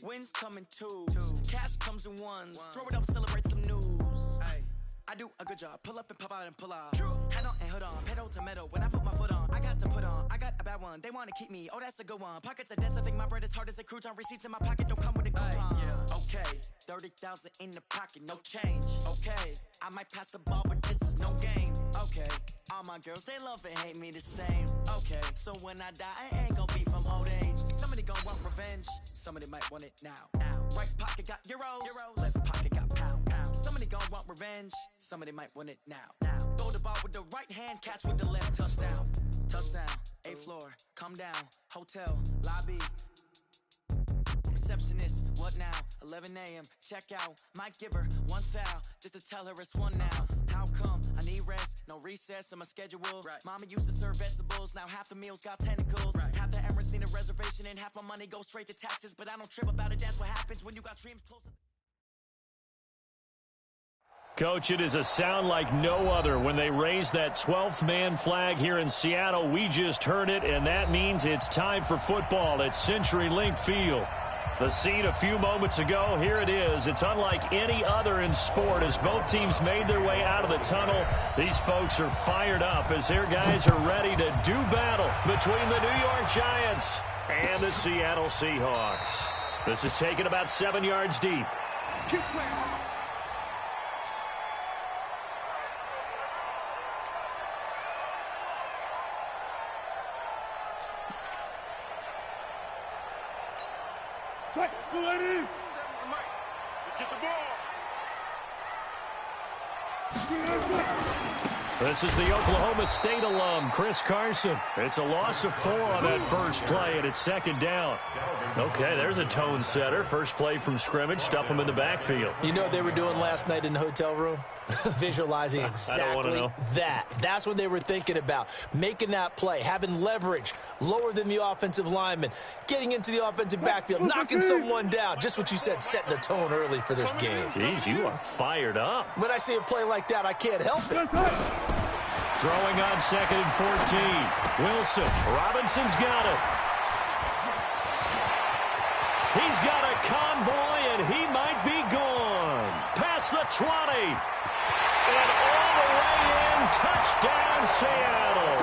Wins come in twos. Cash comes in ones. Throw it up, celebrate some news. I do a good job. Pull up and pop out and pull out. Head on and hood on. Pedal to metal. When I put my foot on, I got to put on. I got a bad one. They want to keep me. Oh, that's a good one. Pockets are dense. I think my bread is hard as a crouton. Receipts in my pocket don't come with a coupon. Okay, 30,000 in the pocket, no change. Okay, I might pass the ball, but this is no game. Okay, all my girls, they love and hate me the same. Okay, so when I die, I ain't gonna be from old age. Somebody gonna want revenge. Somebody might want it now. Right pocket got euros. Left pocket got pounds. Somebody gonna want revenge. Somebody might want it now. Throw the ball with the right hand, catch with the left. Touchdown. Touchdown. 8th floor. Come down. Hotel. Lobby. Receptionist. What now? 11 a.m. Check out. Might give her one foul just to tell her it's one now. How come? I need rest. No recess in my schedule. Mama used to serve vegetables. Now half the meals got tentacles. Half the Emirates need a reservation and half my money goes straight to taxes. But I don't trip about it. That's what happens when you got dreams close. Coach, it is a sound like no other when they raise that 12th man flag here in Seattle. We just heard it, and that means it's time for football at CenturyLink Field. The scene a few moments ago, here it is. It's unlike any other in sport as both teams made their way out of the tunnel. These folks are fired up as their guys are ready to do battle between the New York Giants and the Seattle Seahawks. This is taken about 7 yards deep. This is the Oklahoma State alum, Chris Carson. It's a loss of 4 on that first play, and it's 2nd down. Okay, there's a tone setter. First play from scrimmage, stuff them in the backfield. You know what they were doing last night in the hotel room? Visualizing exactly that. That's what they were thinking about. Making that play, having leverage, lower than the offensive lineman, getting into the offensive backfield, knocking someone down. Just what you said, setting the tone early for this game. Jeez, you are fired up. When I see a play like that, I can't help it. Throwing on 2nd and 14. Wilson. Robinson's got it. He's got a convoy, and he might be gone. Past the 20. And all the way in. Touchdown, Seattle.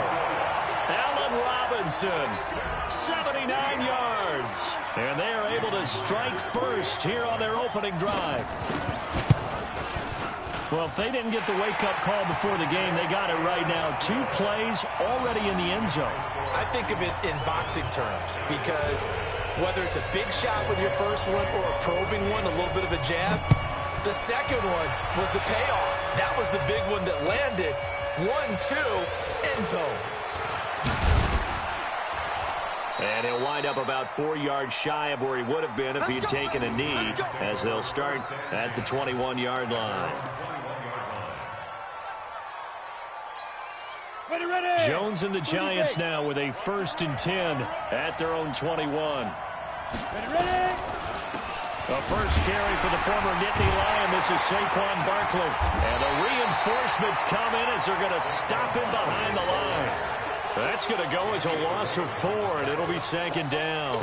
Allen Robinson. 79 yards. And they are able to strike first here on their opening drive. Well, if they didn't get the wake-up call before the game, they got it right now. 2 plays already in the end zone. I think of it in boxing terms because whether it's a big shot with your first one or a probing one, a little bit of a jab, the second one was the payoff. That was the big one that landed. 1-2, end zone. And he'll wind up about 4 yards shy of where he would have been if he had taken a knee, as they'll start at the 21-yard line. Jones and the Giants now with a 1st and 10 at their own 21. The first carry for the former Nittany Lion. This is Saquon Barkley. And the reinforcements come in as they're going to stop him behind the line. That's going to go as a loss of 4, and it'll be 2nd down.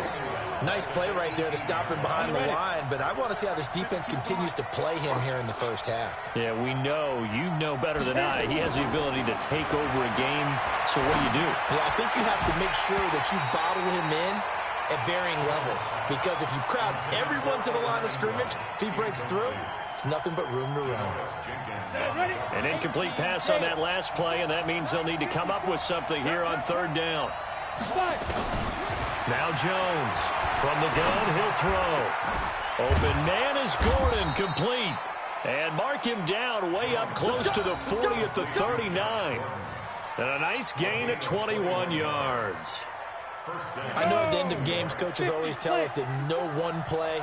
Nice play right there to stop him behind the line, but I want to see how this defense continues to play him here in the first half. Yeah, we know. You know better than I. He has the ability to take over a game, so what do? Yeah, I think you have to make sure that you bottle him in at varying levels, because if you crowd everyone to the line of scrimmage, if he breaks through, there's nothing but room to run. An incomplete pass on that last play, and that means they'll need to come up with something here on 3rd down. Now Jones from the gun, he'll throw. Open man is Gordon, complete. And mark him down way up close to the 40 at the 39. And a nice gain of 21 yards. I know at the end of games, coaches always tell us that no one play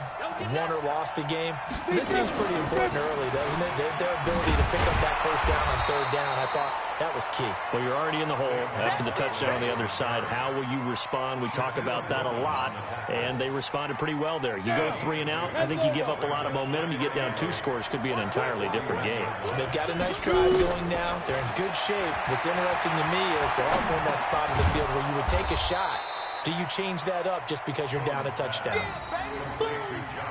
won or lost a game. This seems pretty important early, doesn't it? Their ability to pick up that first down on 3rd down, I thought that was key. Well, you're already in the hole after the touchdown on the other side. How will you respond? We talk about that a lot, and they responded pretty well there. You go 3 and out, I think you give up a lot of momentum. You get down 2 scores, could be an entirely different game. So they've got a nice drive going now. They're in good shape. What's interesting to me is they're also in that spot of the field where you would take a shot. Do you change that up just because you're down a touchdown?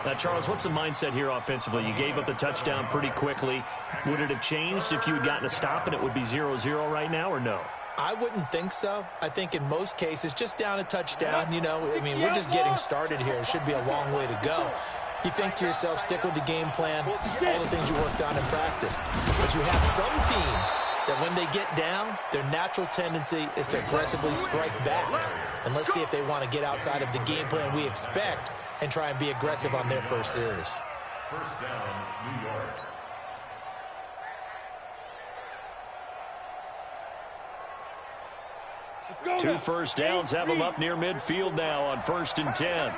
Now, Charles, what's the mindset here offensively? You gave up the touchdown pretty quickly. Would it have changed if you had gotten a stop and it would be 0-0 right now, or no? I wouldn't think so. I think in most cases, just down a touchdown, we're just getting started here. It should be a long way to go. You think to yourself, stick with the game plan, all the things you worked on in practice. But you have some teams that when they get down, their natural tendency is to aggressively strike back. And let's see if they want to get outside of the game plan we expect and try and be aggressive on their first series. First down, New York. Two first downs have them up near midfield now on 1st and 10.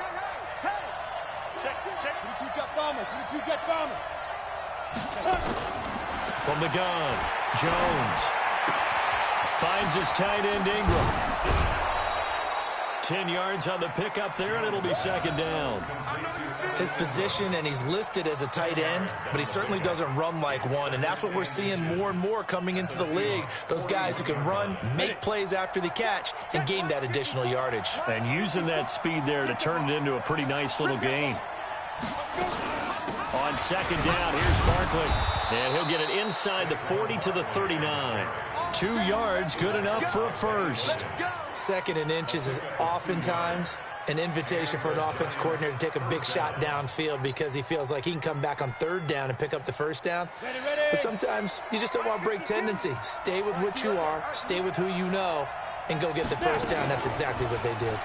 From the gun, Jones finds his tight end Ingram. 10 yards on the pickup there, and it'll be 2nd down. His position, and he's listed as a tight end, but he certainly doesn't run like one, and that's what we're seeing more and more coming into the league. Those guys who can run, make plays after the catch, and gain that additional yardage. And using that speed there to turn it into a pretty nice little gain. On 2nd down, here's Barkley. And he'll get it inside the 40 to the 39. 2 yards, good enough for a first. 2nd and inches is oftentimes an invitation for an offense coordinator to take a big shot downfield because he feels like he can come back on 3rd down and pick up the 1st down. But sometimes you just don't want to break tendency. Stay with what you are, stay with who you know, and go get the 1st down. That's exactly what they did.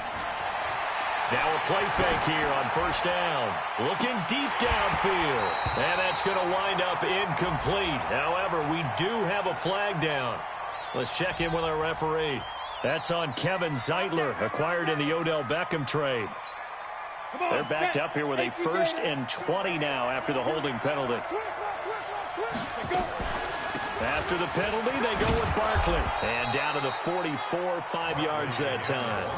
Now a play fake here on 1st down. Looking deep downfield. And that's going to wind up incomplete. However, we do have a flag down. Let's check in with our referee. That's on Kevin Zeitler, acquired in the Odell Beckham trade. They're backed up here with a 1st and 20 now after the holding penalty. After the penalty, they go with Barkley. And down to the 44, 5 yards that time.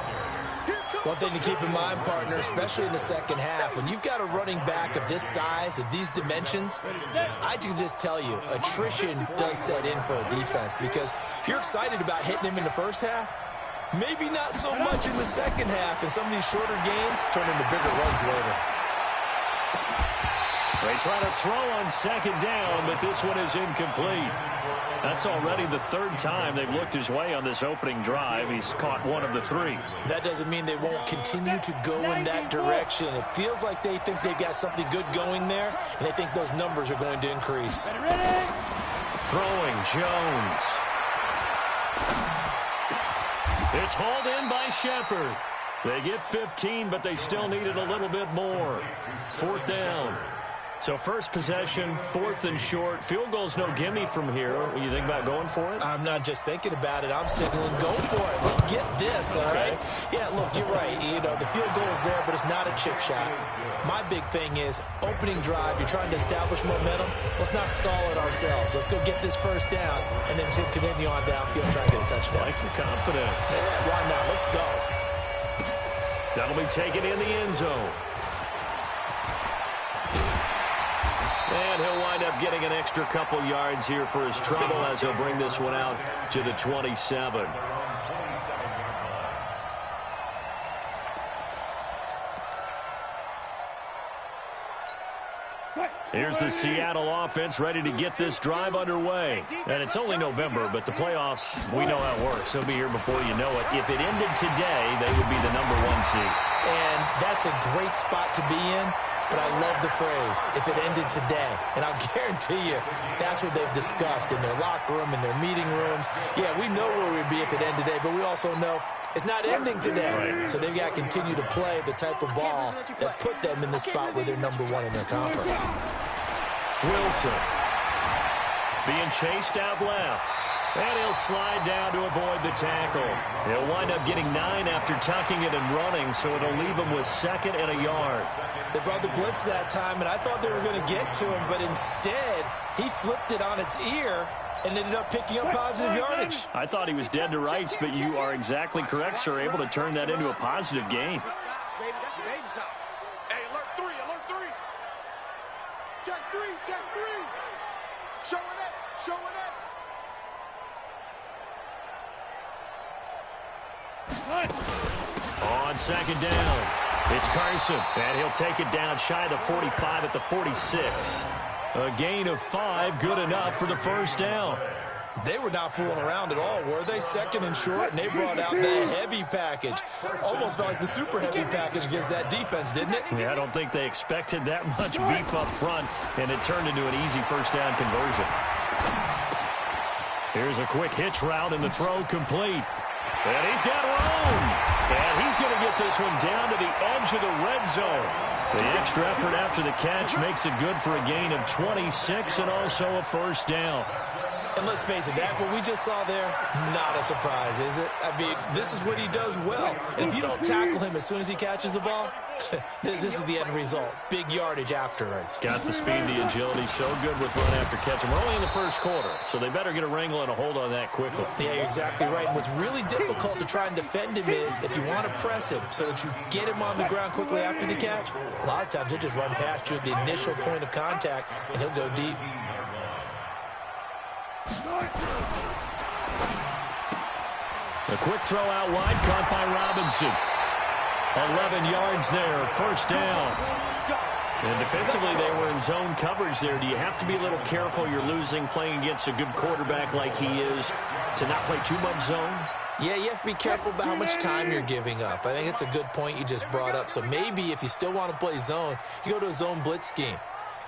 One thing to keep in mind, partner, especially in the second half, when you've got a running back of this size, of these dimensions, I can just tell you, attrition does set in for a defense because you're excited about hitting him in the first half. Maybe not so much in the second half, and some of these shorter gains turn into bigger runs later. They try to throw on 2nd down, but this one is incomplete. That's already the 3rd time they've looked his way on this opening drive. He's caught 1 of the 3. That doesn't mean they won't continue to go in that direction. It feels like they think they've got something good going there, and they think those numbers are going to increase. Throwing Jones. It's hauled in by Shepard. They get 15, but they still needed a little bit more. 4th down. So first possession, 4th and short. Field goal's no gimme from here. You think about going for it? I'm not just thinking about it. I'm signaling go for it. Let's get this, all right? Yeah, look, you're right. The field goal is there, but it's not a chip shot. My big thing is opening drive. You're trying to establish momentum. Let's not stall it ourselves. Let's go get this 1st down and then continue on downfield and try and get a touchdown. Like your confidence. Yeah, why not? Let's go. That'll be taken in the end zone. And he'll wind up getting an extra couple yards here for his trouble as he'll bring this one out to the 27. Here's the Seattle offense ready to get this drive underway. And it's only November, but the playoffs, we know how it works. They'll be here before you know it. If it ended today, they would be the #1 seed. And that's a great spot to be in. But I love the phrase, if it ended today. And I'll guarantee you, that's what they've discussed in their locker room, in their meeting rooms. Yeah, we know where we'd be if it ended today, but we also know it's not ending today. Right. So they've got to continue to play the type of ball that put them in the spot where they're #1 in their conference. Wilson being chased out left. And he'll slide down to avoid the tackle. He'll wind up getting 9 after tucking it and running, so it'll leave him with 2nd and a yard. They brought the blitz that time, and I thought they were going to get to him, but instead, he flipped it on its ear and ended up picking up positive yardage. I thought he was dead to rights, but you are exactly correct, sir, able to turn that into a positive gain. Hey, alert 3, alert 3. Check 3, check 3. Showing it, showing it. On 2nd down, It's Carson, and he'll take it down shy of the 45 at the 46. A gain of 5, good enough for the first down. They were not fooling around at all, were they? Second and short, and they brought out the heavy package. Almost felt like the super heavy package against that defense, didn't it? Yeah, I don't think they expected that much beef up front, and it turned into an easy first down conversion. Here's a quick hitch route, and the throw complete. And he's got room. And he's going to get this one down to the edge of the red zone. The extra effort after the catch makes it good for a gain of 26 and also a first down. And let's face it, that what we just saw there, not a surprise, is it? I mean, this is what he does well. And if you don't tackle him as soon as he catches the ball, this is the end result. Big yardage afterwards. Got the speed, the agility, so good with run after catch. And we're only in the first quarter, so they better get a wrangle and a hold on that quickly. Yeah, you're exactly right. And what's really difficult to try and defend him is if you want to press him so that you get him on the ground quickly after the catch, a lot of times he'll just run past you at the initial point of contact, and he'll go deep. A quick throw out wide, caught by Robinson. 11 yards there, first down. And defensively, they were in zone coverage there. Do you have to be a little careful? You're losing playing against a good quarterback like he is to not play too much zone? Yeah, you have to be careful about how much time you're giving up. I think it's a good point you just brought up. So maybe if you still want to play zone, you go to a zone blitz scheme.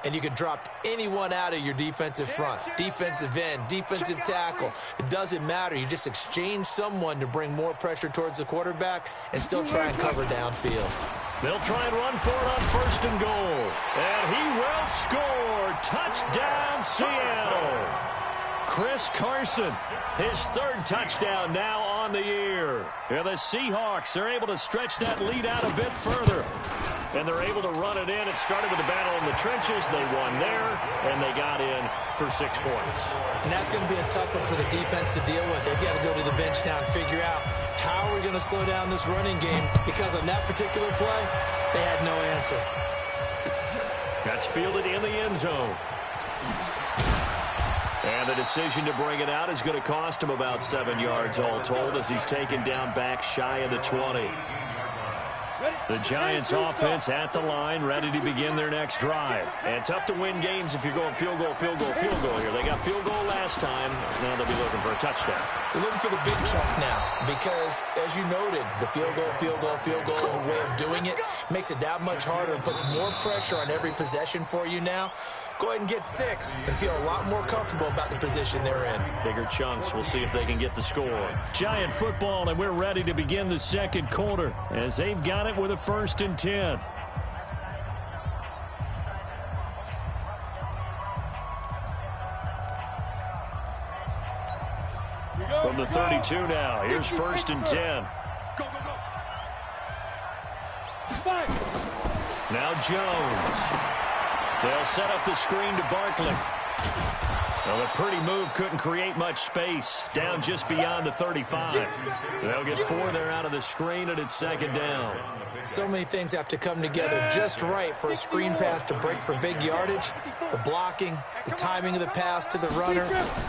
And you can drop anyone out of your defensive front, defensive end, defensive tackle. It doesn't matter. You just exchange someone to bring more pressure towards the quarterback and still try and cover downfield. They'll try and run for it on first and goal. And he will score. Touchdown, Seattle. Chris Carson, his third touchdown now on the year. And the Seahawks are able to stretch that lead out a bit further. And they're able to run it in. It started with a battle in the trenches. They won there, and they got in for 6 points. And that's going to be a tough one for the defense to deal with. They've got to go to the bench now and figure out how are we going to slow down this running game, because on that particular play, they had no answer. That's fielded in the end zone. And the decision to bring it out is going to cost him about 7 yards all told as he's taken down back shy of the 20. The Giants offense at the line, ready to begin their next drive. And tough to win games if you're going field goal, field goal, field goal here. They got field goal last time. Now they'll be looking for a touchdown. They're looking for the big chunk now because, as you noted, the field goal, field goal, field goal way of doing it makes it that much harder and puts more pressure on every possession for you now. Go ahead and get 6 and feel a lot more comfortable about the position they're in. Bigger chunks. We'll see if they can get the score. Giant football, and we're ready to begin the second quarter as they've got it with a 1st and 10. From the 32 now, here's 1st and 10. Go, go, go. Now Jones. They'll set up the screen to Barkley. Well, a pretty move couldn't create much space. Down just beyond the 35. They'll get 4 there out of the screen, and it's 2nd down. So many things have to come together just right for a screen pass to break for big yardage. The blocking, the timing of the pass to the runner,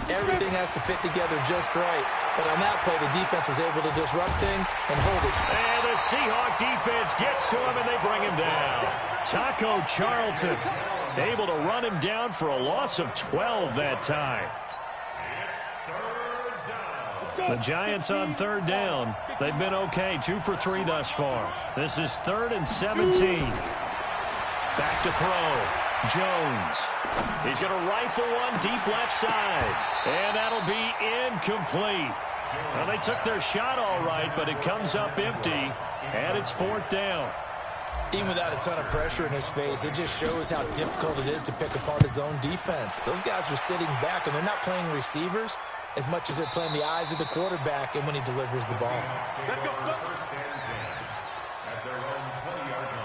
everything has to fit together just right. But on that play, the defense was able to disrupt things and hold it. And the Seahawk defense gets to him, and they bring him down. Taco Charlton able to run him down for a loss of 12 that time. The Giants on 3rd down. They've been okay, 2 for 3 thus far. This is 3rd and 17. Back to throw. Jones. He's going to rifle one deep left side. And that'll be incomplete. Well, they took their shot all right, but it comes up empty. And it's 4th down. Even without a ton of pressure in his face, it just shows how difficult it is to pick apart his own defense. Those guys are sitting back, and they're not playing receivers as much as they're playing the eyes of the quarterback and when he delivers the ball. Let's go. At their own 20-yard line.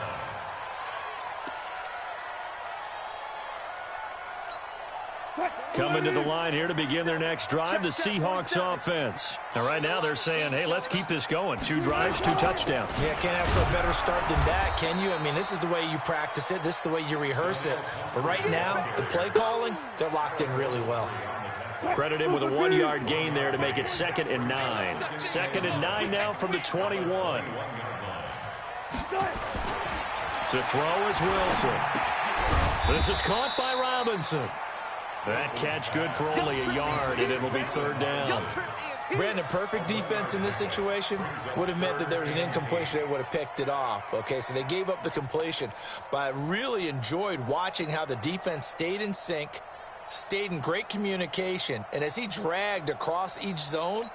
Coming to the line here to begin their next drive, the Seahawks offense. And right now they're saying, hey, let's keep this going. 2 drives, 2 touchdowns. Yeah, can't ask for a better start than that, can you? I mean, this is the way you practice it. This is the way you rehearse it. But right now, the play calling, they're locked in really well. Credit him with a 1-yard gain there to make it 2nd and 9. 2nd and 9 now from the 21. To throw is Wilson. This is caught by Robinson. That catch good for only a yard, and it'll be third down. Brandon, perfect defense in this situation would have meant that there was an incompletion that would have picked it off. Okay, so they gave up the completion. But I really enjoyed watching how the defense stayed in sync, stayed in great communication, and as he dragged across each zone,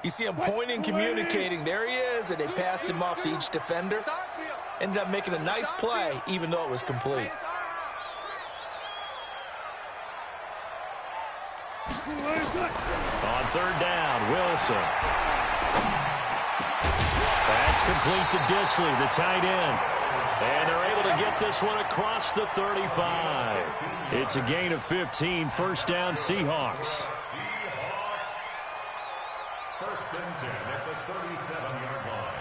you see him pointing, communicating. There he is, and they passed him off to each defender. Ended up making a nice play, even though it was complete. On third down, Wilson. That's complete to Disley, the tight end. And they're able to get this one across the 35. It's a gain of 15, first down Seahawks. First and 10 at the 37-yard line.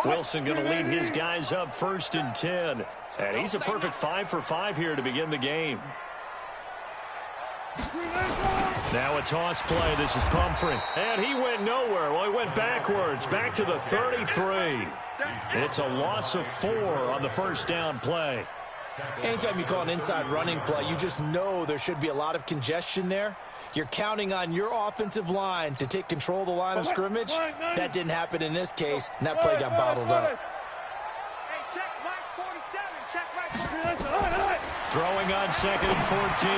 Wilson going to lead his guys up first and 10. And he's a perfect 5 for 5 here to begin the game. Now a toss play. This is Pumphrey. And he went nowhere. Well, he went backwards, back to the 33. It's a loss of 4 on the first down play. Anytime you call an inside running play, you just know there should be a lot of congestion there. You're counting on your offensive line to take control of the line of scrimmage. That didn't happen in this case, and that play got bottled up. Throwing on second and 14.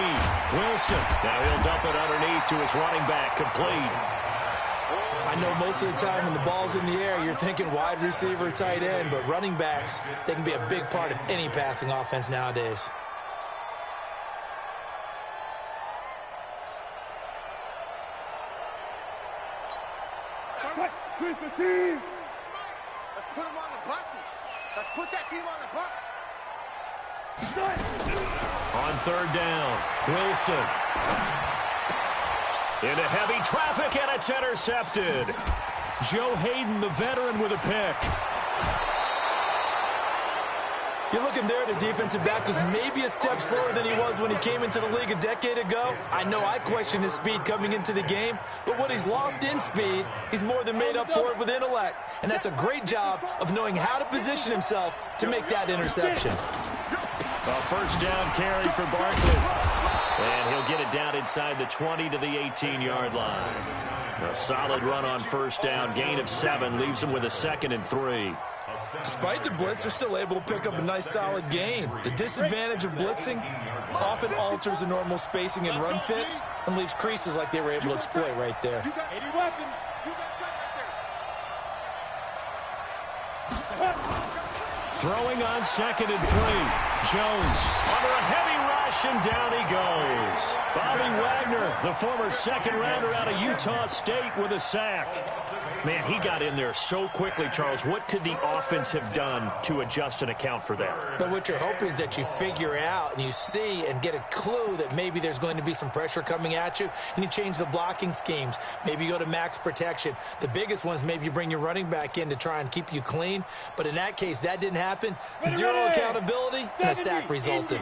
Wilson. Now he'll dump it underneath to his running back. Complete. I know most of the time when the ball's in the air, you're thinking wide receiver, tight end, but running backs, they can be a big part of any passing offense nowadays. Let's put them on the buses. Let's put that team on the bus. On third down, Wilson. Into heavy traffic, and it's intercepted. Joe Hayden, the veteran, with a pick. You're looking there at a defensive back who's maybe a step slower than he was when he came into the league a decade ago. I know I questioned his speed coming into the game, but what he's lost in speed, he's more than made up for it with intellect. And that's a great job of knowing how to position himself to make that interception. A first down carry for Barkley. And he'll get it down inside the 20 to the 18-yard line. A solid run on first down. Gain of 7 leaves him with a 2nd and 3. Despite the blitz, they're still able to pick up a nice, solid gain. The disadvantage of blitzing often alters the normal spacing and run fits and leaves creases like they were able to exploit right there. Throwing on 2nd and 3. Jones under a heavy rush, and down he goes. Bobby Wagner, the former second-rounder out of Utah State, with a sack. Man, he got in there so quickly, Charles. What could the offense have done to adjust and account for that? But what you're hoping is that you figure out and you see and get a clue that maybe there's going to be some pressure coming at you, and you change the blocking schemes. Maybe you go to max protection. The biggest one is maybe you bring your running back in to try and keep you clean. But in that case, that didn't happen. Zero accountability, and a sack resulted.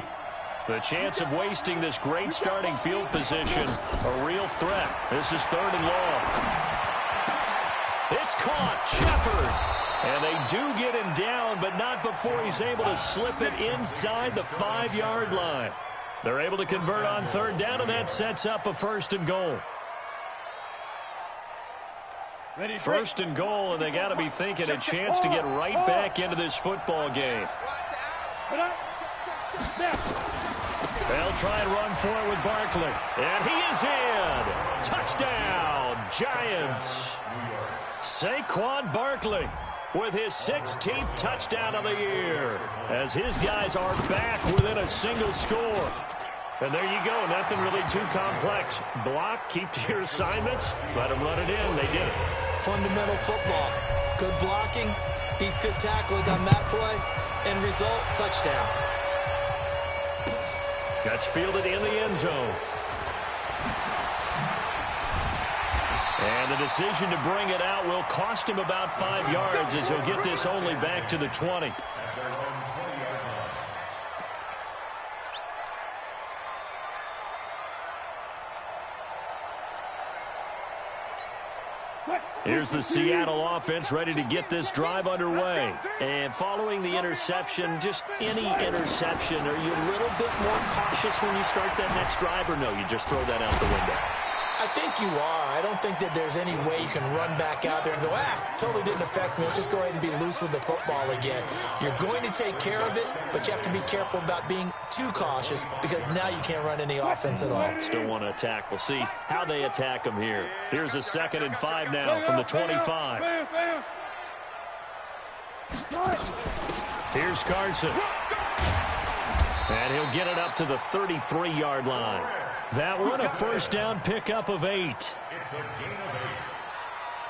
The chance of wasting this great starting field position, a real threat. This is 3rd and long. It's caught. Shepard. And they do get him down, but not before he's able to slip it inside the 5-yard line. They're able to convert on 3rd down, and that sets up a 1st and goal. 1st and goal, and they got to be thinking a chance to get right back into this football game. They'll try and run for it with Barkley. And he is in. Touchdown, Giants. Saquon Barkley with his 16th touchdown of the year, as his guys are back within a single score. And there you go, nothing really too complex. Block, keep to your assignments, let them run it in. They did it. Fundamental football. Good blocking, beats good tackling on that play. End result, touchdown. Gets fielded in the end zone. And the decision to bring it out will cost him about 5 yards, as he'll get this only back to the 20. Here's the Seattle offense ready to get this drive underway. And following the interception, just any interception, are you a little bit more cautious when you start that next drive, or no, you just throw that out the window? I think you are. I don't think that there's any way you can run back out there and go, totally didn't affect me. Let's just go ahead and be loose with the football again. You're going to take care of it, but you have to be careful about being too cautious because now you can't run any offense at all. Still want to attack. We'll see how they attack them here. Here's a 2nd and 5 now from the 25. Here's Carson. And he'll get it up to the 33-yard line. That one, a first down pickup of 8. It's a gain of 8.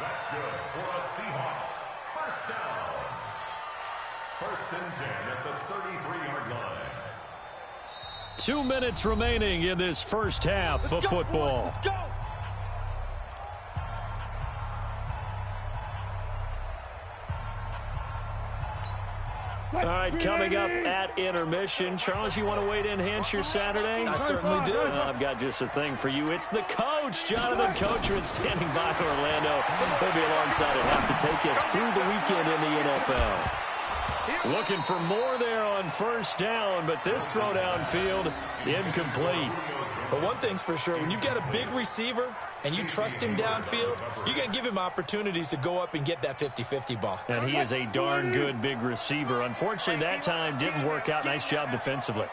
That's good for the Seahawks. First down. 1st and 10 at the 33-yard line. 2 minutes remaining in this first half of football. Let's go. All right, coming up at intermission. Charles, you want to wait to enhance your Saturday? I certainly do. Well, I've got just a thing for you. It's the coach, Jonathan Coachman, standing by Orlando. He'll be alongside at half to take us through the weekend in the NFL. Looking for more there on first down, but this throw downfield, incomplete. But one thing's for sure, when you get a big receiver and you trust him downfield, you're going to give him opportunities to go up and get that 50-50 ball. And he is a darn good big receiver. Unfortunately, that time didn't work out. Nice job defensively.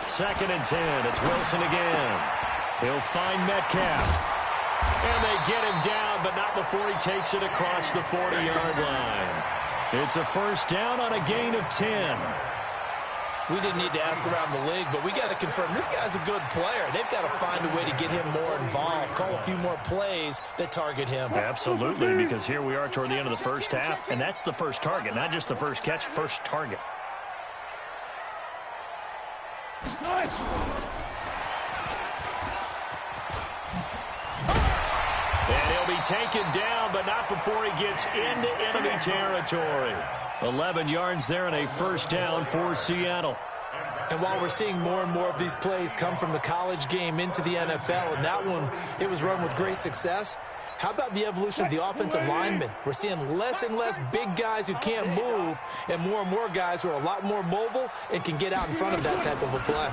Second and 10. It's Wilson again. He'll find Metcalf. And they get him down, but not before he takes it across the 40-yard line. It's a first down on a gain of 10. We didn't need to ask around the league, but we got to confirm this guy's a good player. They've got to find a way to get him more involved, call a few more plays that target him. Absolutely, because here we are toward the end of the first half, and that's the first target, not just the first catch, first target. And he'll be taken down, but not before he gets into enemy territory. 11 yards there and a first down for Seattle. And while we're seeing more and more of these plays come from the college game into the NFL, and that one, it was run with great success, how about the evolution of the offensive linemen? We're seeing less and less big guys who can't move and more guys who are a lot more mobile and can get out in front of that type of a play.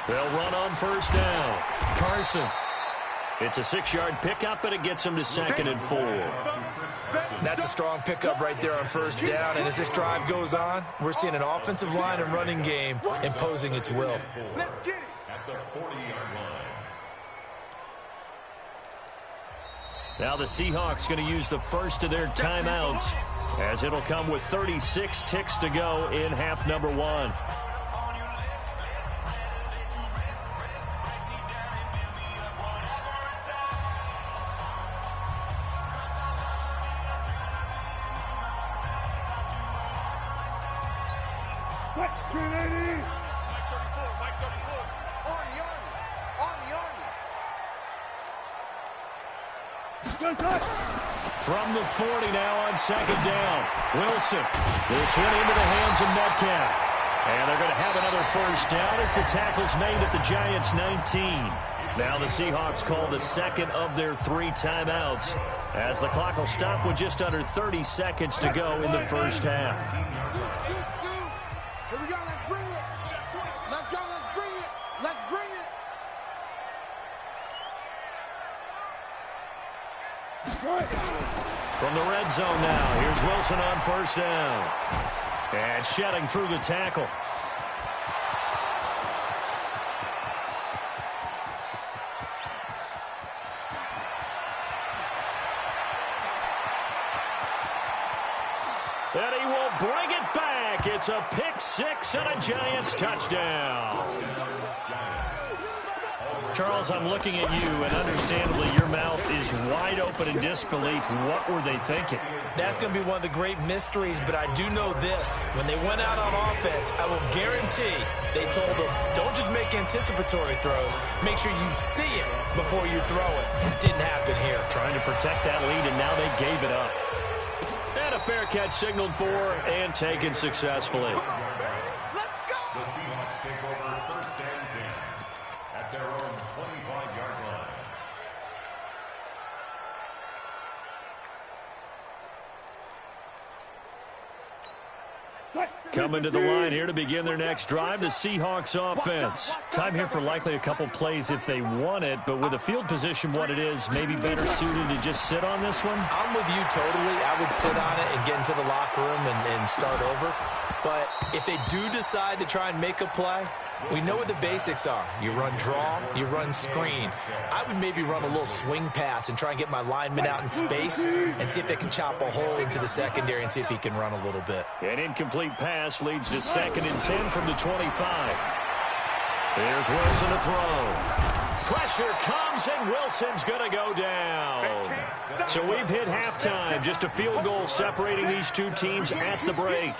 They'll run on first down. Carson. It's a 6-yard pickup, and it gets him to 2nd and 4. That's a strong pickup right there on first down. And as this drive goes on, we're seeing an offensive line and running game imposing its will. Let's get it. At the 40-yard line. Now the Seahawks going to use the first of their timeouts, as it'll come with 36 ticks to go in half number 1. From the 40 now on 2nd down. Wilson. This one into the hands of Metcalf. And they're going to have another first down as the tackle's made at the Giants' 19. Now the Seahawks call the second of their 3 timeouts, as the clock will stop with just under 30 seconds to go in the first half. Here we go. Let's bring it. Let's go. Let's bring it. Let's bring it. From the red zone now, here's Wilson on first down. And shedding through the tackle. And he will bring it back. It's a pick 6 and a Giants touchdown. Charles, I'm looking at you, and understandably your mouth is wide open in disbelief. What were they thinking? That's going to be one of the great mysteries, but I do know this. When they went out on offense, I will guarantee they told them, don't just make anticipatory throws. Make sure you see it before you throw it. It didn't happen here. Trying to protect that lead, and now they gave it up. And a fair catch signaled for and taken successfully. Let's go. The Seahawks take over first Coming to the line here to begin their next drive, the Seahawks offense. Time here for likely a couple plays if they want it, but with the field position what it is, maybe better suited to just sit on this one? I'm with you totally. I would sit on it and get into the locker room and start over. But if they do decide to try and make a play, we know what the basics are. You run draw, you run screen. I would maybe run a little swing pass and try and get my lineman out in space and see if they can chop a hole into the secondary and see if he can run a little bit. An incomplete pass leads to 2nd and 10 from the 25. Here's Wilson to throw. Pressure comes, and Wilson's going to go down. So we've hit halftime. Just a field goal separating these two teams at the break.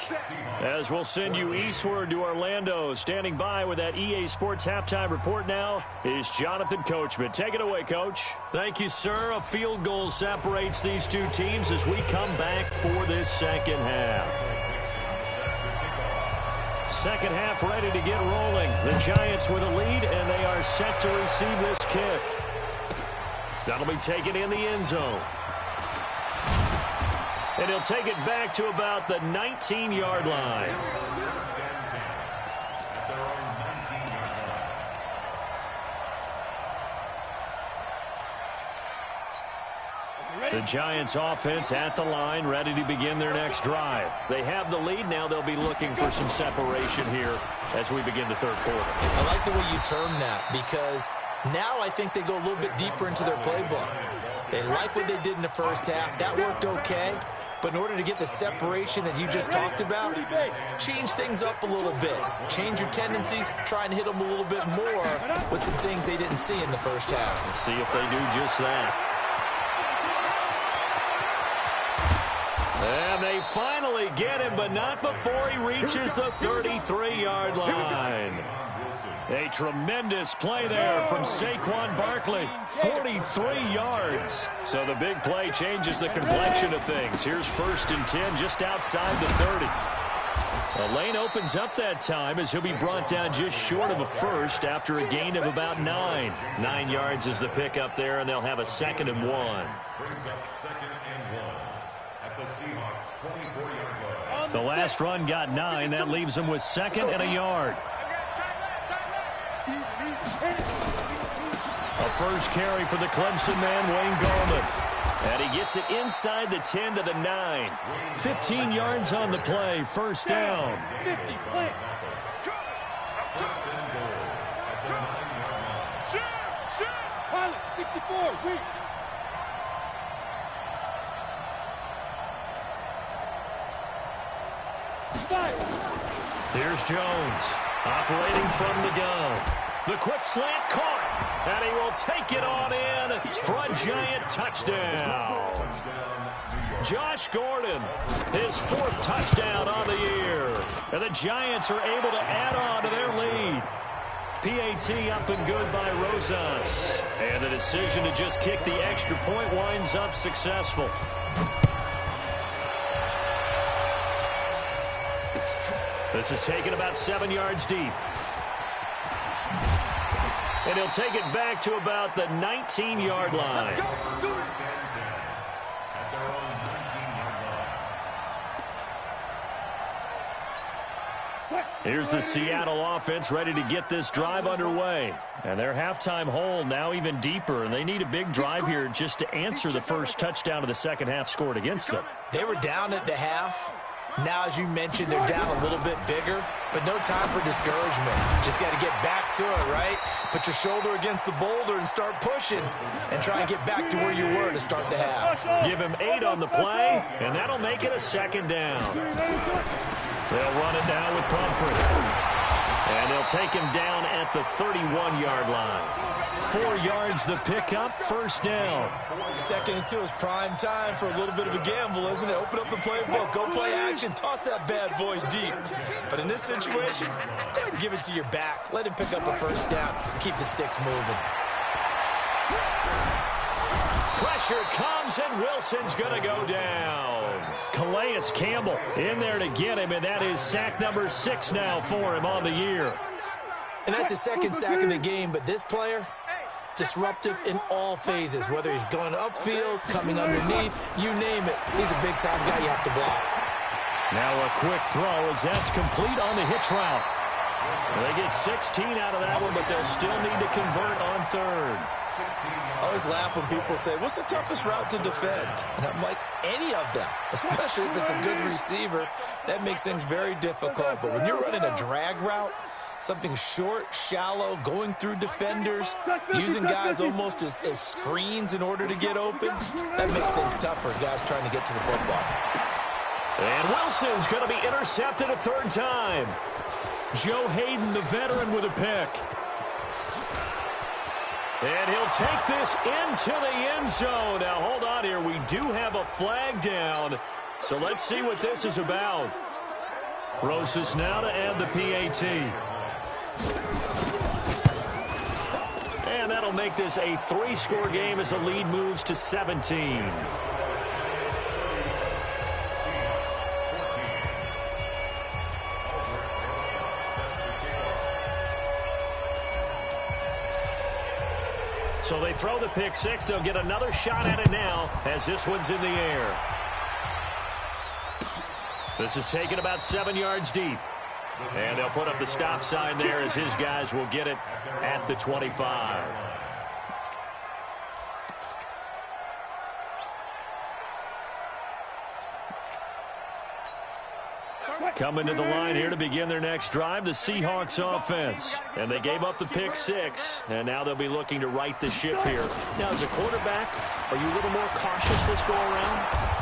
As we'll send you eastward to Orlando. Standing by with that EA Sports halftime report now is Jonathan Coachman. Take it away, Coach. Thank you, sir. A field goal separates these two teams as we come back for this second half. Second half ready to get rolling. The Giants with a lead, and they are set to receive this kick. That'll be taken in the end zone. And he'll take it back to about the 19-yard line. The Giants offense at the line, ready to begin their next drive. They have the lead. Now they'll be looking for some separation here as we begin the third quarter. I like the way you term that because now I think they go a little bit deeper into their playbook. They like what they did in the first half. That worked okay. But in order to get the separation that you just talked about, change things up a little bit. Change your tendencies. Try and hit them a little bit more with some things they didn't see in the first half. We'll see if they do just that. And they finally get him, but not before he reaches the 33-yard line. A tremendous play there from Saquon Barkley. 43 yards. So the big play changes the complexion of things. Here's 1st and 10 just outside the 30. The lane opens up that time as he'll be brought down just short of a first after a gain of about 9. 9 yards is the pickup there, and they'll have a 2nd and 1. Brings up 2nd and 1 at the Seahawks 24-yard line. The last run got 9. That leaves them with 2nd and a yard. A first carry for the Clemson man, Wayne Gallman. And he gets it inside the 10 to the 9. 15 yards on the play, first down. 50, play. First and goal at the 9-yard line. Shoot! Pilot, 64, weak. Here's Jones, operating from the gun. The quick slant caught, and he will take it on in for a Giant touchdown. Josh Gordon, his 4th touchdown on the year. And the Giants are able to add on to their lead. PAT up and good by Rosas. And the decision to just kick the extra point winds up successful. This is taken about 7 yards deep. And he'll take it back to about the 19-yard line. Here's the Seattle offense ready to get this drive underway. And their halftime hole now even deeper. And they need a big drive here just to answer the first touchdown of the second half scored against them. They were down at the half. Now, as you mentioned, they're down a little bit bigger, but no time for discouragement. Just got to get back to it, right? Put your shoulder against the boulder and start pushing and try and get back to where you were to start the half. Give him 8 on the play, and that'll make it a 2nd down. They'll run it down with Pumphrey. And they'll take him down at the 31-yard line. 4 yards the pickup, first down. 2nd and 2 is prime time for a little bit of a gamble, isn't it? Open up the playbook, go play action, toss that bad boy deep. But in this situation, go ahead and give it to your back. Let him pick up a first down. Keep the sticks moving. Pressure comes, and Wilson's going to go down. Calais Campbell in there to get him, and that is sack number 6 now for him on the year. And that's his 2nd sack of the game, but this player, disruptive in all phases, whether he's going upfield, coming underneath, you name it. He's a big-time guy you have to block. Now a quick throw as that's complete on the hitch route. They get 16 out of that one, but they'll still need to convert on third. I always laugh when people say, what's the toughest route to defend? And I'm like, any of them, especially if it's a good receiver. That makes things very difficult. But when you're running a drag route, something short, shallow, going through defenders, using guys almost as screens in order to get open, that makes things tough for guys trying to get to the football. And Wilson's going to be intercepted a third time. Joe Hayden, the veteran, with a pick. And he'll take this into the end zone. Now, hold on here. We do have a flag down. So let's see what this is about. Rosas now to add the PAT. And that'll make this a 3-score game as the lead moves to 17. So they throw the pick six. They'll get another shot at it now as this one's in the air. This is taken about 7 yards deep. And they'll put up the stop sign there as his guys will get it at the 25. Coming to the line here to begin their next drive, the Seahawks offense. And they gave up the pick six, and now they'll be looking to right the ship here. Now, as a quarterback, are you a little more cautious this go around?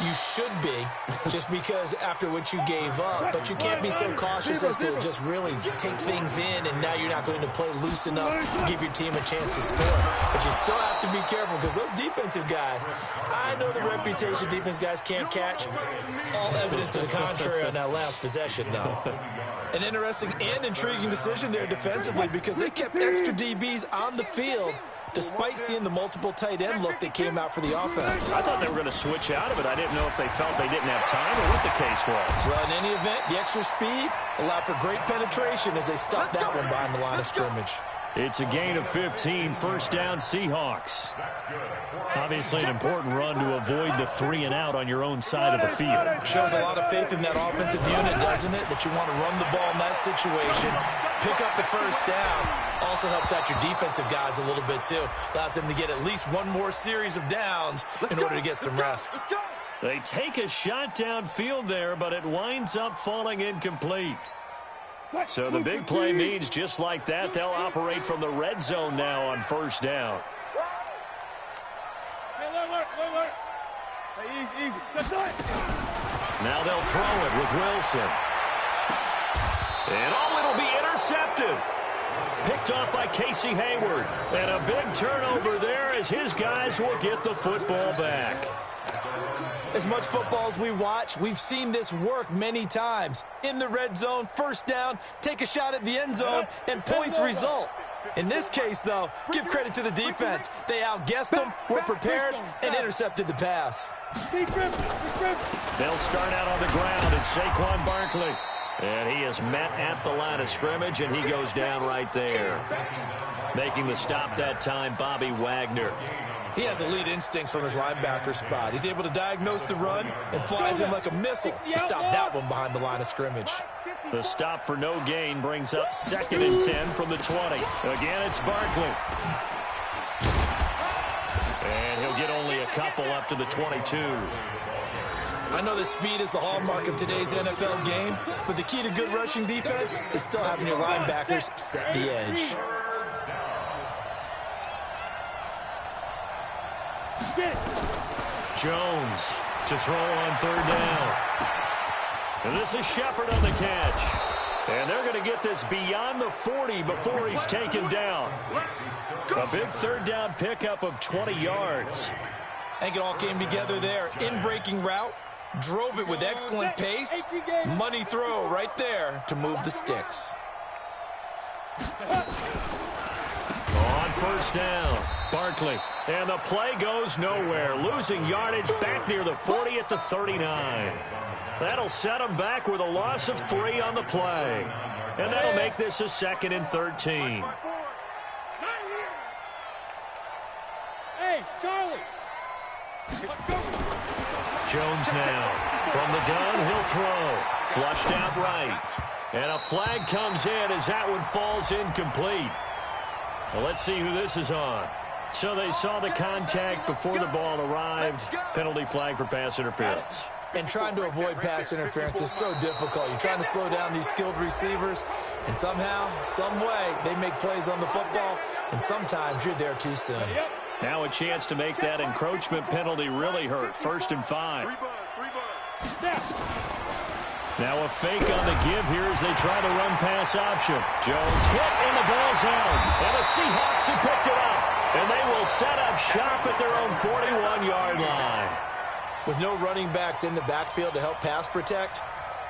You should be, just because after what you gave up, but you can't be so cautious as to just really take things in, and now you're not going to play loose enough to give your team a chance to score. But you still have to be careful because those defensive guys, I know the reputation defense guys can't catch. All evidence to the contrary on that last possession, though. An interesting and intriguing decision there defensively because they kept extra DBs on the field despite seeing the multiple tight end look that came out for the offense. I thought they were going to switch out of it. I didn't know if they felt they didn't have time or what the case was. Well, in any event, the extra speed allowed for great penetration as they stuffed that one behind the line of scrimmage. It's a gain of 15, first down Seahawks. Obviously an important run to avoid the 3 and out on your own side of the field. Shows a lot of faith in that offensive unit, doesn't it? That you want to run the ball in that situation, pick up the first down. Also helps out your defensive guys a little bit too. Allows them to get at least one more series of downs in order to get some rest. They take a shot downfield there, but it winds up falling incomplete. So the big play means just like that, they'll operate from the red zone now on first down. Now they'll throw it with Wilson. And it'll be intercepted. Picked off by Casey Hayward. And a big turnover there as his guys will get the football back. As much football as we watch, we've seen this work many times. In the red zone, first down, take a shot at the end zone, and points result. In this case, though, give credit to the defense. They outguessed them, were prepared, and intercepted the pass. They'll start out on the ground, and Saquon Barkley. And he is met at the line of scrimmage, and he goes down right there. Making the stop that time, Bobby Wagner. He has elite instincts from his linebacker spot. He's able to diagnose the run and flies in like a missile to stop that one behind the line of scrimmage. The stop for no gain brings up 2nd and 10 from the 20. Again, it's Barkley. And he'll get only a couple up to the 22. I know that speed is the hallmark of today's NFL game, but the key to good rushing defense is still having your linebackers set the edge. Jones to throw on third down. And this is Shepard on the catch. And they're going to get this beyond the 40 before he's taken down. A big third down pickup of 20 yards. I think it all came together there. In-breaking route, drove it with excellent pace. Money throw right there to move the sticks. On first down, Barkley. And the play goes nowhere. Losing yardage back near the 40 at the 39. That'll set them back with a loss of 3 on the play. And that'll make this a 2nd and 13. Hey, Charlie. Jones now. From the gun, he'll throw. Flushed out right. And a flag comes in as that one falls incomplete. Well, let's see who this is on. So they saw the contact before the ball arrived. Penalty flag for pass interference. And trying to avoid pass interference is so difficult. You're trying to slow down these skilled receivers, and somehow, some way, they make plays on the football, and sometimes you're there too soon. Now a chance to make that encroachment penalty really hurt. 1st and 5. Now a fake on the give here as they try the run-pass option. Jones hit, and the ball's out. And the Seahawks have picked it up. And they will set up shop at their own 41-yard line. With no running backs in the backfield to help pass protect,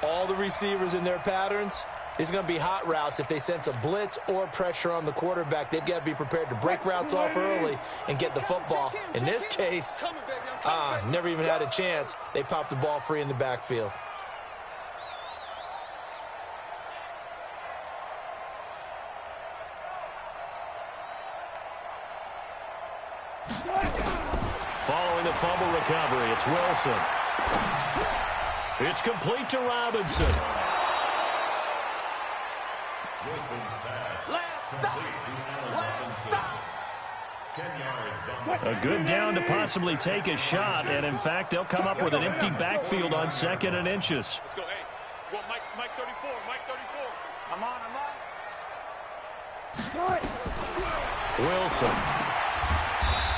all the receivers in their patterns, it's going to be hot routes if they sense a blitz or pressure on the quarterback. They've got to be prepared to break routes off early and get the football. In this case, never even had a chance. They popped the ball free in the backfield. Following the fumble recovery, it's Wilson. It's complete to Robinson. Wilson's pass. Complete to Allen Robinson. 10 yards on A good down to possibly take a shot, and in fact, they'll come up with an empty backfield on 2nd and inches. Let's go. Hey, well, Mike 34. Mike 34. I'm on. Wilson.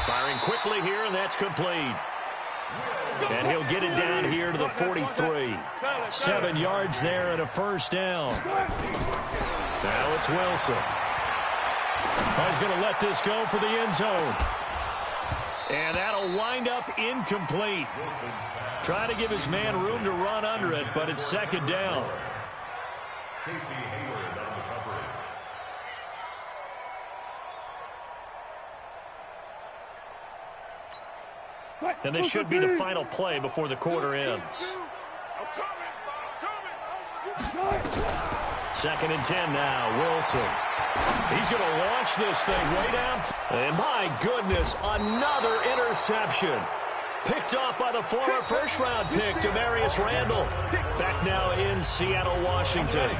Firing quickly here, and that's complete. And he'll get it down here to the 43. 7 yards there and a 1st down. Now it's Wilson. He's going to let this go for the end zone. And that'll wind up incomplete. Trying to give his man room to run under it, but it's 2nd down. Casey Hayward on the coverage. And this should be the final play before the quarter ends. 2nd and 10 now. Wilson. He's going to launch this thing way down. And my goodness, another interception. Picked off by the former first-round pick, Demarius Randall. Back now in Seattle, Washington.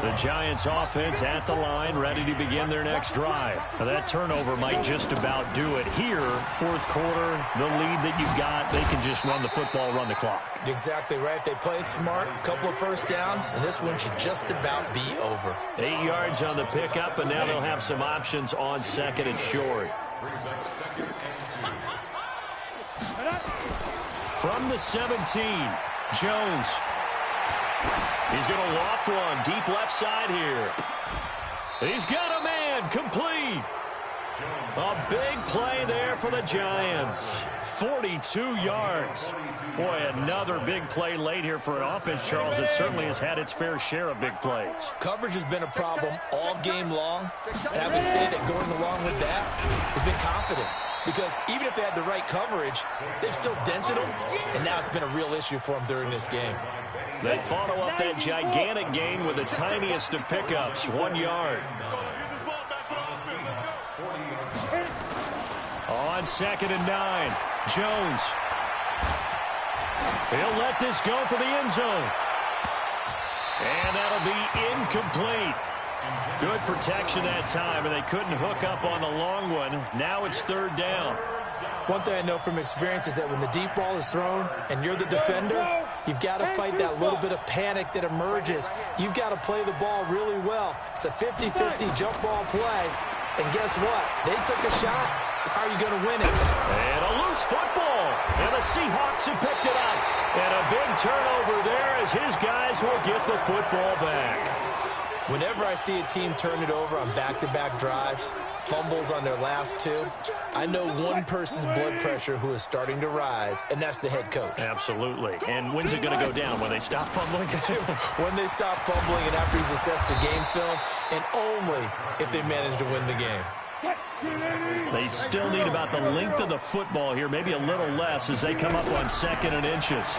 The Giants offense at the line, ready to begin their next drive. Now that turnover might just about do it here. 4th quarter, the lead that you've got, they can just run the football, run the clock. Exactly right. They played smart, a couple of 1st downs, and this one should just about be over. 8 yards on the pickup, and now they'll have some options on 2nd and short. Brings up 2nd and 2. From the 17, Jones. He's going to loft one deep left side here. He's got a man, complete. A big play there for the Giants. 42 yards. Boy, another big play late here for an offense, Charles, that certainly has had its fair share of big plays. Coverage has been a problem all game long, and I would say that going along with that has been confidence. Because even if they had the right coverage, they've still dented them, and now it's been a real issue for them during this game. They follow up that gigantic gain with the tiniest of pickups, 1 yard. On 2nd and 9, Jones. He'll let this go for the end zone. And that'll be incomplete. Good protection that time, and they couldn't hook up on the long one. Now it's 3rd down. One thing I know from experience is that when the deep ball is thrown and you're the defender, you've got to fight that little bit of panic that emerges. You've got to play the ball really well. It's a 50-50 jump ball play. And guess what? They took a shot. How are you going to win it? And a loose football. And the Seahawks have picked it up. And a big turnover there as his guys will get the football back. Whenever I see a team turn it over on back-to-back drives, fumbles on their last 2, I know one person's blood pressure who is starting to rise, and that's the head coach. Absolutely. And when's it going to go down? When they stop fumbling? When they stop fumbling and after he's assessed the game film, and only if they manage to win the game. They still need about the length of the football here, maybe a little less as they come up on 2nd and inches.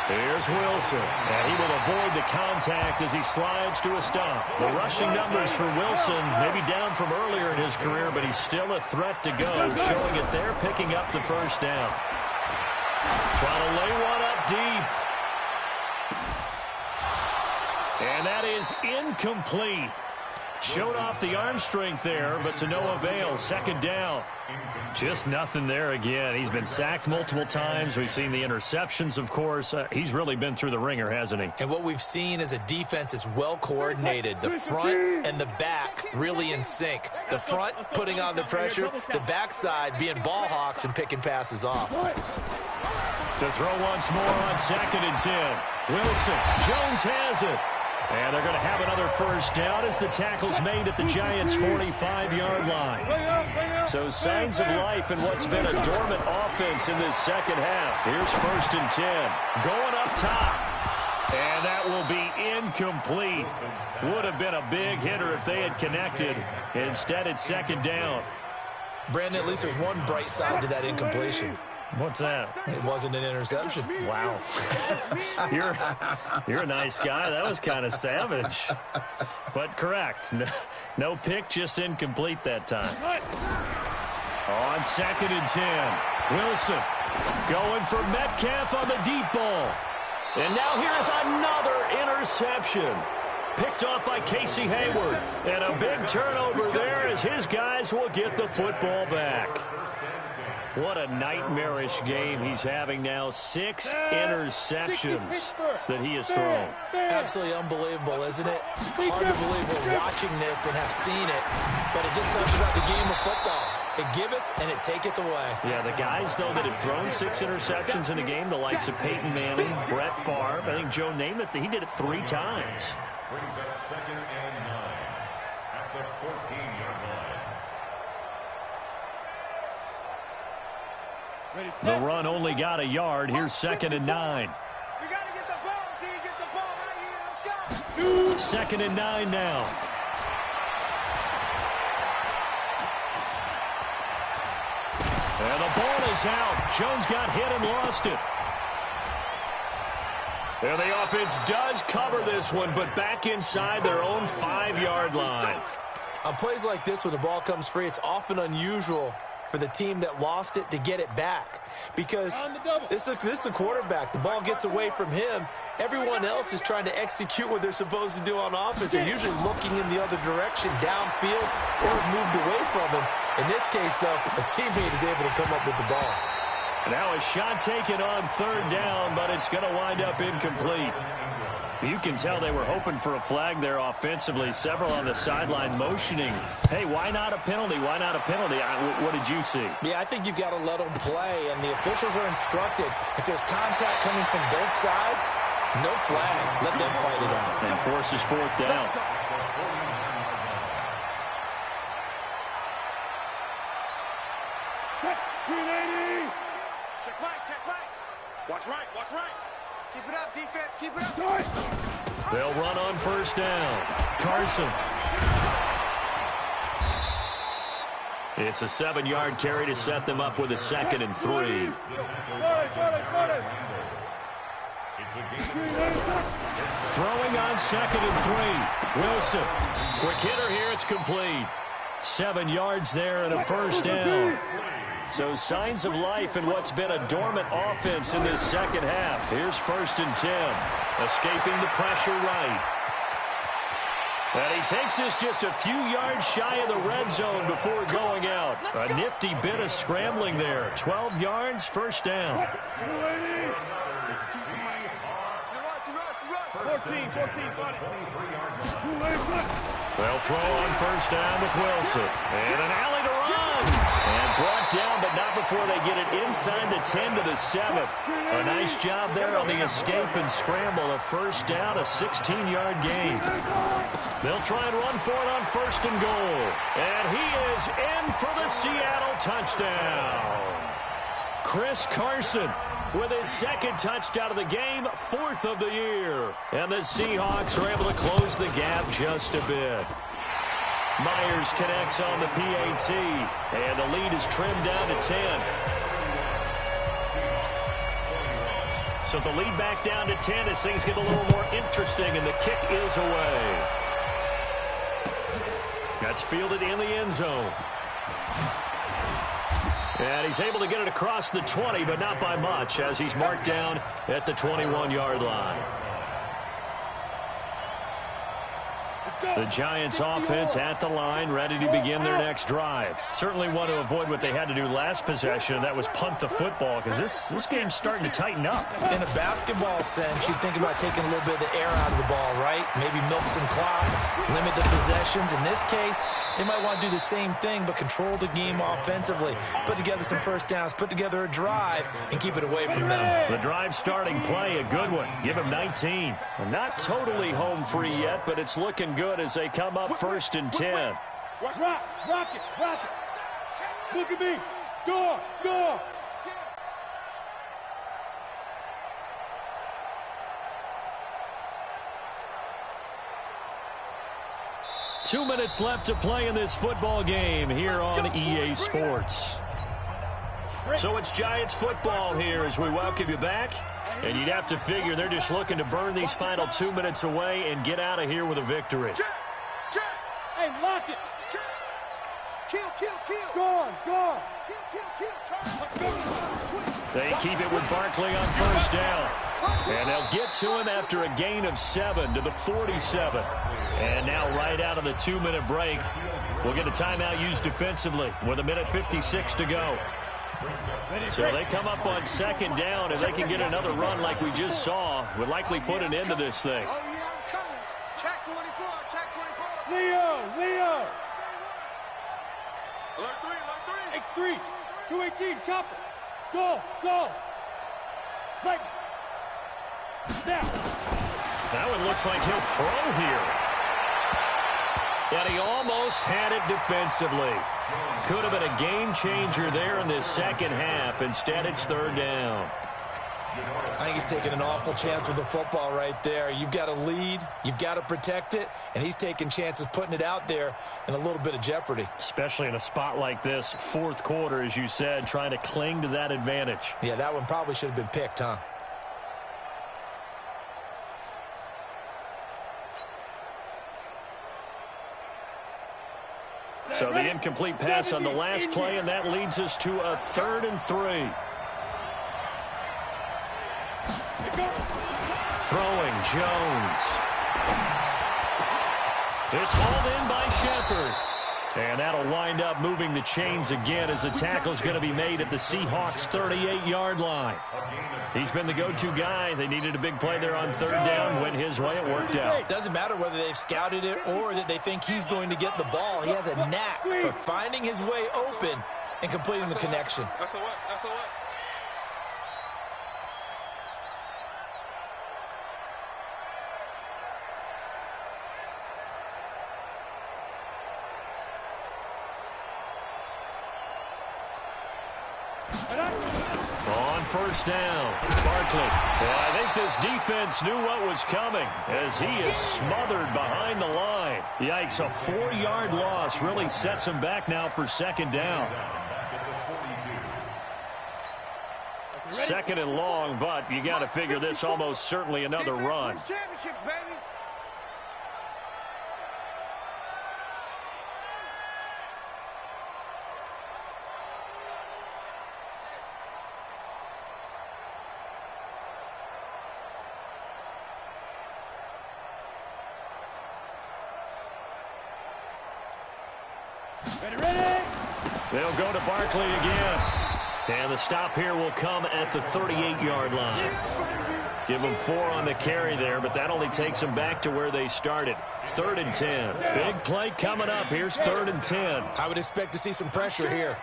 Here's Wilson, and he will avoid the contact as he slides to a stop. The rushing numbers for Wilson maybe down from earlier in his career, but he's still a threat to go, showing it there, picking up the 1st down. Trying to lay one up deep. And that is incomplete. Showed off the arm strength there, but to no avail. Second down. Just nothing there again. He's been sacked multiple times. We've seen the interceptions, of course. He's really been through the ringer, hasn't he? And what we've seen is a defense that's well coordinated. The front and the back really in sync. The front putting on the pressure, the backside being ball hawks and picking passes off. To throw once more on 2nd and 10. Wilson. Jones has it. And they're going to have another first down as the tackle's made at the Giants' 45-yard line. So signs of life in what's been a dormant offense in this second half. Here's 1st and 10. Going up top. And that will be incomplete. Would have been a big hitter if they had connected. Instead, it's 2nd down. Brandon, at least there's one bright side to that incompletion. What's that? It wasn't an interception. Wow. You're a nice guy. That was kind of savage. But correct. No pick, just incomplete that time. On 2nd and 10. Wilson going for Metcalf on the deep ball. And now here's another interception. Picked off by Casey Hayward. And a big turnover there as his guys will get the football back. What a nightmarish game he's having now. 6 interceptions that he has thrown. Absolutely unbelievable, isn't it? Hard to believe we're watching this and have seen it, but it just talks about the game of football. It giveth and it taketh away. Yeah, the guys, though, that have thrown 6 interceptions in a game, the likes of Peyton Manning, Brett Favre, I think Joe Namath, he did it 3 times. Brings up 2nd and 9 at the 14-yard line. The run only got a yard. Here's 2nd and 9. We got to get the ball, D. Get the ball right here. Let's go. 2nd and 9 now. And the ball is out. Jones got hit and lost it. And the offense does cover this one, but back inside their own 5-yard line. On plays like this, when the ball comes free, it's often unusual for the team that lost it to get it back. Because this is the quarterback. The ball gets away from him. Everyone else is trying to execute what they're supposed to do on offense. They're usually looking in the other direction, downfield, or moved away from him. In this case, though, a teammate is able to come up with the ball. Now a shot taken on 3rd down, but it's going to wind up incomplete. You can tell they were hoping for a flag there offensively. Several on the sideline motioning. Hey, why not a penalty? Why not a penalty? What did you see? Yeah, I think you've got to let them play, and the officials are instructed. If there's contact coming from both sides, no flag. Let them fight it out. And forces 4th down. Check right, check right. Watch right, watch right. Keep it up, defense. Keep it up. They'll run on 1st down. Carson. It's a 7-yard carry to set them up with a 2nd and 3. Throwing on 2nd and 3. Wilson. Quick hitter here. It's complete. 7 yards there and a 1st down. So signs of life in what's been a dormant offense in this second half. Here's 1st and 10. Escaping the pressure right. And he takes this just a few yards shy of the red zone before going out. A nifty bit of scrambling there. 12 yards, 1st down. 14, buddy. They'll throw on 1st down with Wilson. And an alley to run. And brought down, but not before they get it inside the 10 to the 7. A nice job there on the escape and scramble. A 1st down, a 16-yard gain. They'll try and run for it on 1st and goal. And he is in for the Seattle touchdown. Chris Carson with his 2nd touchdown of the game, 4th of the year. And the Seahawks are able to close the gap just a bit. Myers connects on the PAT, and the lead is trimmed down to 10. So the lead back down to 10 as things get a little more interesting, and the kick is away. That's fielded in the end zone. And he's able to get it across the 20, but not by much, as he's marked down at the 21-yard line. The Giants offense at the line, ready to begin their next drive. Certainly want to avoid what they had to do last possession, and that was punt the football, because this game's starting to tighten up. In a basketball sense, you think about taking a little bit of the air out of the ball, right? Maybe milk some clock, limit the possessions. In this case, they might want to do the same thing, but control the game offensively. Put together some first downs, put together a drive, and keep it away from them. The drive starting play, a good one. Give him 19. Not totally home free yet, but it's looking good as they come up 1st and 10. Rock it. Look at me. Door. 2 minutes left to play in this football game here on EA Sports. So it's Giants football here as we welcome you back. And you'd have to figure they're just looking to burn these final 2 minutes away and get out of here with a victory. Hey, lock it. Kill. Go. Kill. They keep it with Barkley on first down. And they'll get to him after a gain of 7 to the 47. And now right out of the 2-minute break, we'll get a timeout used defensively with 1:56 to go. So they come up on 2nd down, and they can get another run like we just saw. Would likely put an end to this thing. Oh, yeah, I'm coming. Check 24. Leo. Alert 3. X3. 218, chopper. Go. Right. Now. That one looks like he'll throw here. And he almost had it defensively. Could have been a game changer there in this second half. Instead, it's 3rd down. I think he's taking an awful chance with the football right there. You've got to lead, you've got to protect it, and he's taking chances putting it out there in a little bit of jeopardy. Especially in a spot like this, 4th quarter, as you said, trying to cling to that advantage. Yeah, that one probably should have been picked, huh? So the incomplete pass on the last play, and that leads us to a 3rd and 3. Throwing, Jones. It's hauled in by Shepard. And that'll wind up moving the chains again as the tackle's going to be made at the Seahawks' 38-yard line. He's been the go-to guy. They needed a big play there on 3rd down. Went his way. It worked out. Doesn't matter whether they've scouted it or that they think he's going to get the ball. He has a knack for finding his way open and completing the connection. That's a what? On 1st down, Barkley. Well, I think this defense knew what was coming as he is smothered behind the line. Yikes, a 4-yard loss really sets him back now for 2nd down. 2nd and long, but you got to figure this almost certainly another run. Championships, baby. Ready. They'll go to Barkley again. And the stop here will come at the 38-yard line. Give them 4 on the carry there, but that only takes them back to where they started. 3rd and 10. Big play coming up. Here's 3rd and 10. I would expect to see some pressure here.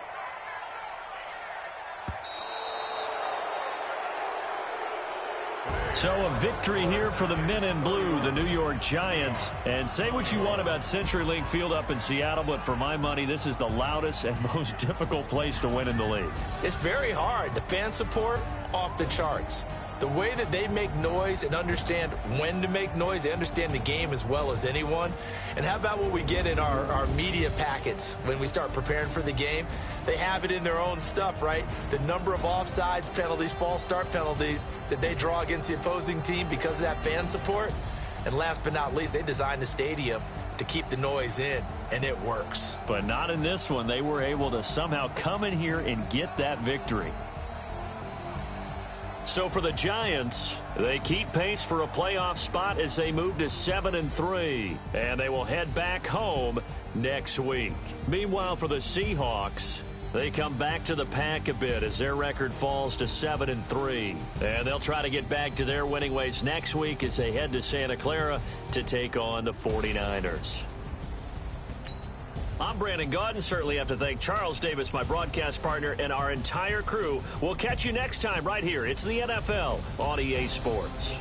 So a victory here for the men in blue, the New York Giants. And say what you want about CenturyLink Field up in Seattle, but for my money, this is the loudest and most difficult place to win in the league. It's very hard. The fan support, off the charts. The way that they make noise and understand when to make noise, they understand the game as well as anyone. And how about what we get in our media packets when we start preparing for the game? They have it in their own stuff, right? The number of offsides penalties, false start penalties that they draw against the opposing team because of that fan support. And last but not least, they designed the stadium to keep the noise in, and it works. But not in this one. They were able to somehow come in here and get that victory. So for the Giants, they keep pace for a playoff spot as they move to 7-3, and they will head back home next week. Meanwhile, for the Seahawks, they come back to the pack a bit as their record falls to 7-3, and they'll try to get back to their winning ways next week as they head to Santa Clara to take on the 49ers. I'm Brandon Gaudin. Certainly have to thank Charles Davis, my broadcast partner, and our entire crew. We'll catch you next time right here. It's the NFL on EA Sports.